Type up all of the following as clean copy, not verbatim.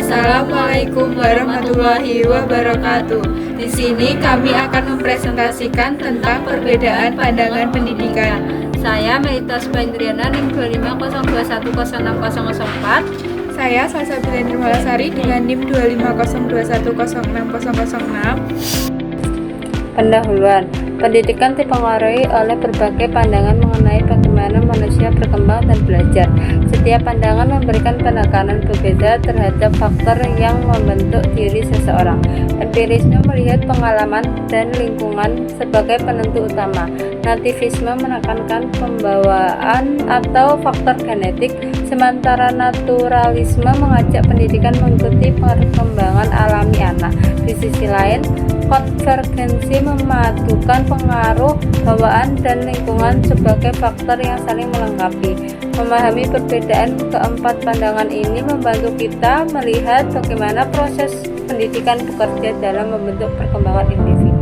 Assalamualaikum warahmatullahi wabarakatuh. Di sini kami akan mempresentasikan tentang perbedaan pandangan pendidikan. Saya Melita Subandriana NIM 25021060004. Saya Salsabila Nirmalasari dengan NIM 25010606006. Pendahuluan. Pendidikan dipengaruhi oleh berbagai pandangan mengenai bagaimana manusia berkembang dan belajar. Setiap pandangan memberikan penekanan berbeda terhadap faktor yang membentuk diri seseorang. Empirisme melihat pengalaman dan lingkungan sebagai penentu utama. Nativisme menekankan pembawaan atau faktor genetik, sementara naturalisme mengajak pendidikan mengikuti perkembangan alami anak. Di sisi lain, konvergensi memadukan pengaruh bawaan dan lingkungan sebagai faktor yang saling melengkapi. Memahami perbedaan keempat pandangan ini membantu kita melihat bagaimana proses pendidikan bekerja dalam membentuk perkembangan individu.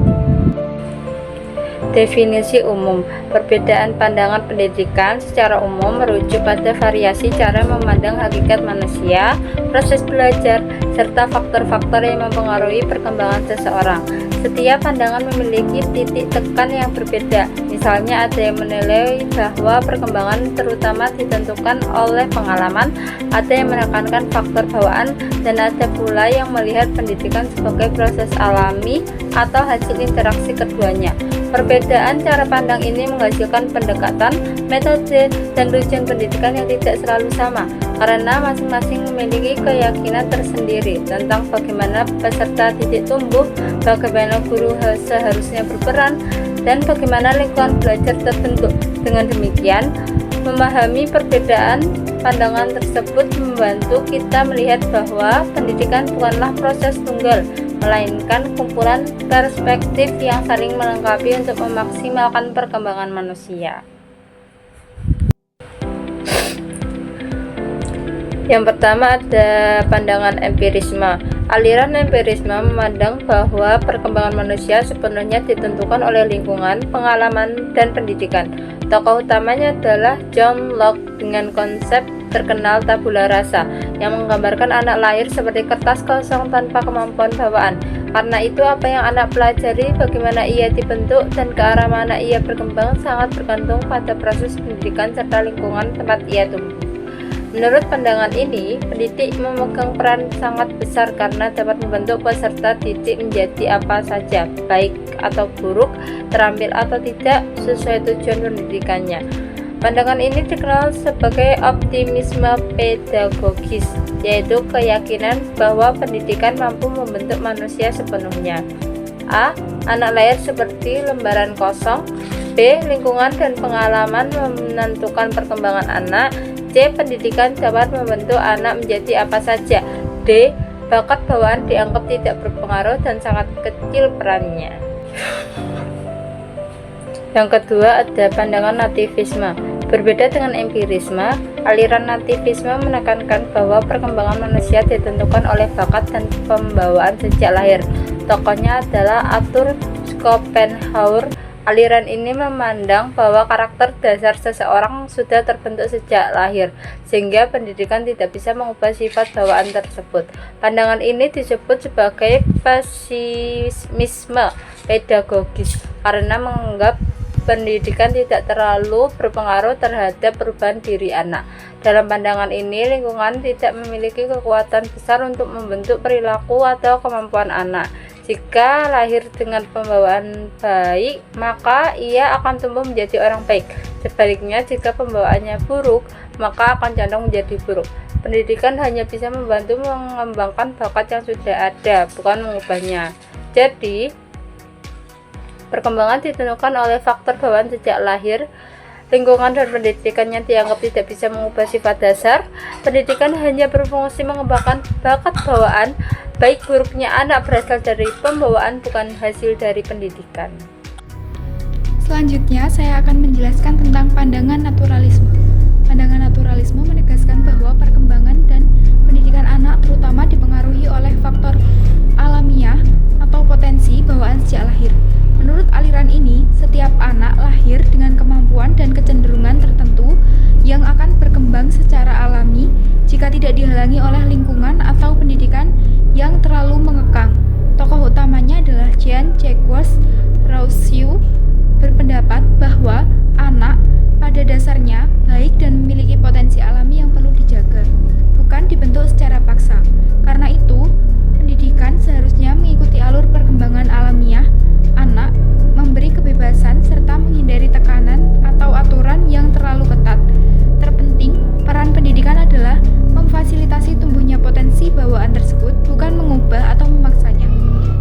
Definisi umum. Perbedaan pandangan pendidikan secara umum merujuk pada variasi cara memandang hakikat manusia, proses belajar, serta faktor-faktor yang mempengaruhi perkembangan seseorang. Setiap pandangan memiliki titik tekan yang berbeda. Misalnya, ada yang menilai bahwa perkembangan terutama ditentukan oleh pengalaman, ada yang menekankan faktor bawaan, dan ada pula yang melihat pendidikan sebagai proses alami atau hasil interaksi keduanya. Perbedaan cara pandang ini menghasilkan pendekatan, metode, dan tujuan pendidikan yang tidak selalu sama, karena masing-masing memiliki keyakinan tersendiri tentang bagaimana peserta didik tumbuh, bagaimana guru seharusnya berperan, dan bagaimana lingkungan belajar terbentuk. Dengan demikian, memahami perbedaan pandangan tersebut membantu kita melihat bahwa pendidikan bukanlah proses tunggal, melainkan kumpulan perspektif yang saling melengkapi untuk memaksimalkan perkembangan manusia. Yang pertama ada pandangan empirisme. Aliran empirisme memandang bahwa perkembangan manusia sepenuhnya ditentukan oleh lingkungan, pengalaman, dan pendidikan. Tokoh utamanya adalah John Locke dengan konsep terkenal tabula rasa yang menggambarkan anak lahir seperti kertas kosong tanpa kemampuan bawaan. Karena itu apa yang anak pelajari, bagaimana ia dibentuk, dan ke arah mana ia berkembang sangat bergantung pada proses pendidikan serta lingkungan tempat ia tumbuh. Menurut pandangan ini, pendidik memegang peran sangat besar karena dapat membentuk peserta didik menjadi apa saja, baik atau buruk, terampil atau tidak, sesuai tujuan pendidikannya. Pandangan ini dikenal sebagai optimisme pedagogis, yaitu keyakinan bahwa pendidikan mampu membentuk manusia sepenuhnya. A. Anak lahir seperti lembaran kosong. B. Lingkungan dan pengalaman menentukan perkembangan anak. C. Pendidikan dapat membentuk anak menjadi apa saja. D. Bakat bawaan dianggap tidak berpengaruh dan sangat kecil perannya. Yang kedua ada pandangan nativisme. Berbeda dengan empirisme, aliran nativisme menekankan bahwa perkembangan manusia ditentukan oleh bakat dan pembawaan sejak lahir. Tokohnya adalah Arthur Schopenhauer. Aliran ini memandang bahwa karakter dasar seseorang sudah terbentuk sejak lahir, sehingga pendidikan tidak bisa mengubah sifat bawaan tersebut. Pandangan ini disebut sebagai pesimisme pedagogis karena menganggap pendidikan tidak terlalu berpengaruh terhadap perubahan diri anak. Dalam pandangan ini, lingkungan tidak memiliki kekuatan besar untuk membentuk perilaku atau kemampuan anak. Jika lahir dengan pembawaan baik, maka ia akan tumbuh menjadi orang baik. Sebaliknya, jika pembawaannya buruk, maka akan condong menjadi buruk. Pendidikan hanya bisa membantu mengembangkan bakat yang sudah ada, bukan mengubahnya. Jadi, perkembangan ditentukan oleh faktor bawaan sejak lahir. Lingkungan dan pendidikannya dianggap tidak bisa mengubah sifat dasar. Pendidikan hanya berfungsi mengembangkan bakat bawaan. Baik buruknya anak berasal dari pembawaan, bukan hasil dari pendidikan. Selanjutnya, saya akan menjelaskan tentang pandangan naturalisme. Pandangan naturalisme menegaskan bahwa perkembangan dan pendidikan anak terutama dipengaruhi oleh faktor alamiah atau potensi bawaan sejak lahir. Menurut aliran ini, setiap anak lahir dengan kemampuan dan kecenderungan tertentu yang akan berkembang secara alami jika jika tidak dihalangi oleh lingkungan atau pendidikan yang terlalu mengekang. Tokoh utamanya adalah Jean-Jacques Rousseau, berpendapat bahwa anak pada dasarnya baik dan memiliki potensi alami yang perlu dijaga, bukan dibentuk secara paksa. Karena itu, pendidikan seharusnya mengikuti alur perkembangan alamiah anak, memberi kebebasan serta menghindari tekanan atau aturan yang terlalu ketat. Terpenting, peran pendidikan adalah memfasilitasi tumbuhnya potensi bawaan tersebut, bukan mengubah atau memaksanya.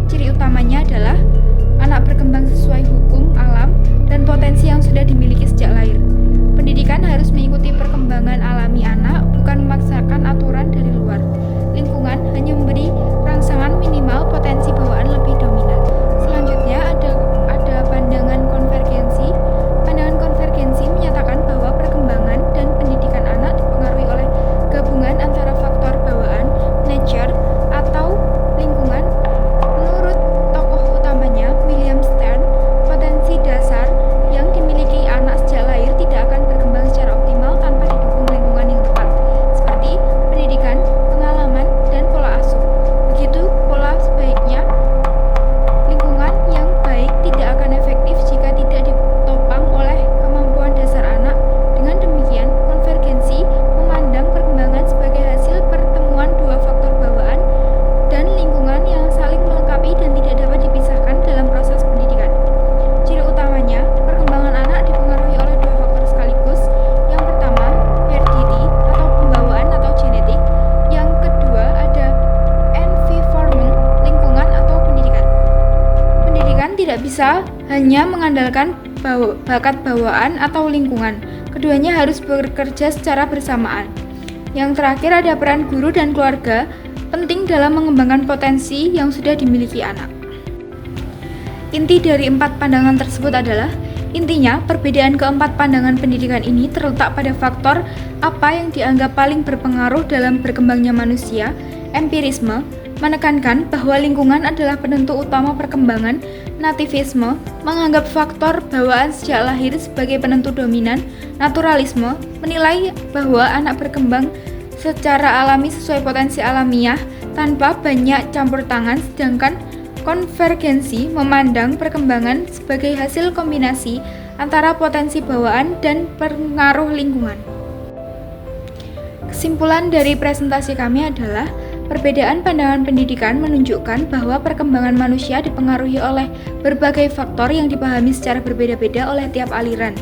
Ciri utamanya adalah anak berkembang sesuai hukum alam dan potensi yang sudah dimiliki sejak lahir. Pendidikan harus mengikuti perkembangan alami anak, bukan memaksakan aturan dari luar. Lingkungan hanya memberi rangsangan minimal potensi bawaan lebih dominan. Selanjutnya ada pandangan konvergensi. Pandangan konvergensi menyatakan bahwa perkembangan dan pendidikan anak dipengaruhi oleh gabungan antara faktor bawaan, nature, atau lingkungan. Menurut tokoh utamanya, William Stern, potensi dasar yang dimiliki anak sejak lahir tidak akan berkembang secara optimal tanpa didukung lingkungan yang tepat, seperti pendidikan, pengalaman, dan pola asuh. Begitu pola sebaiknya, lingkungan yang baik tidak akan efektif jika tidak ditopang oleh kemampuan dasar anak. Dengan demikian, konvergensi memandang perkembangan sebagai hasil pertemuan dua faktor bawaan dan lingkungan yang saling melengkapi dan tidak dapat dipisahkan dalam proses pendidikan. Ciri utamanya, perkembangan anak dipengaruhi oleh dua faktor sekaligus. Yang pertama, heredity atau pembawaan atau genetik. Yang kedua ada environment, lingkungan atau pendidikan. Pendidikan tidak bisa hanya mengandalkan bakat bawaan atau lingkungan. Keduanya harus bekerja secara bersamaan. Yang terakhir ada peran guru dan keluarga penting dalam mengembangkan potensi yang sudah dimiliki anak. Inti dari 4 pandangan tersebut adalah, intinya perbedaan keempat pandangan pendidikan ini terletak pada faktor apa yang dianggap paling berpengaruh dalam berkembangnya manusia. Empirisme menekankan bahwa lingkungan adalah penentu utama perkembangan. Nativisme menganggap faktor bawaan sejak lahir sebagai penentu dominan. Naturalisme menilai bahwa anak berkembang secara alami sesuai potensi alamiah tanpa banyak campur tangan, sedangkan konvergensi memandang perkembangan sebagai hasil kombinasi antara potensi bawaan dan pengaruh lingkungan. Kesimpulan dari presentasi kami adalah perbedaan pandangan pendidikan menunjukkan bahwa perkembangan manusia dipengaruhi oleh berbagai faktor yang dipahami secara berbeda-beda oleh tiap aliran.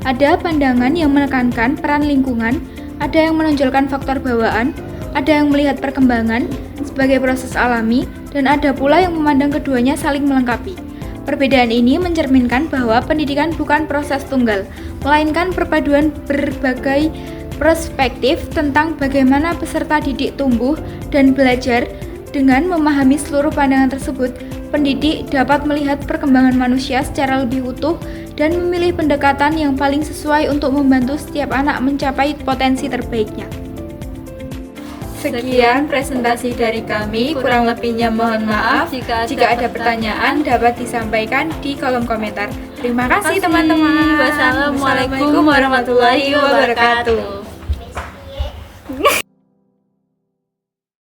Ada pandangan yang menekankan peran lingkungan, ada yang menonjolkan faktor bawaan, ada yang melihat perkembangan sebagai proses alami, dan ada pula yang memandang keduanya saling melengkapi. Perbedaan ini mencerminkan bahwa pendidikan bukan proses tunggal, melainkan perpaduan berbagai perspektif tentang bagaimana peserta didik tumbuh dan belajar. Dengan memahami seluruh pandangan tersebut, pendidik dapat melihat perkembangan manusia secara lebih utuh dan memilih pendekatan yang paling sesuai untuk membantu setiap anak mencapai potensi terbaiknya. Sekian presentasi dari kami, kurang lebihnya mohon maaf. Jika ada pertanyaan dapat disampaikan di kolom komentar. Terima kasih teman-teman. Wassalamualaikum warahmatullahi wabarakatuh.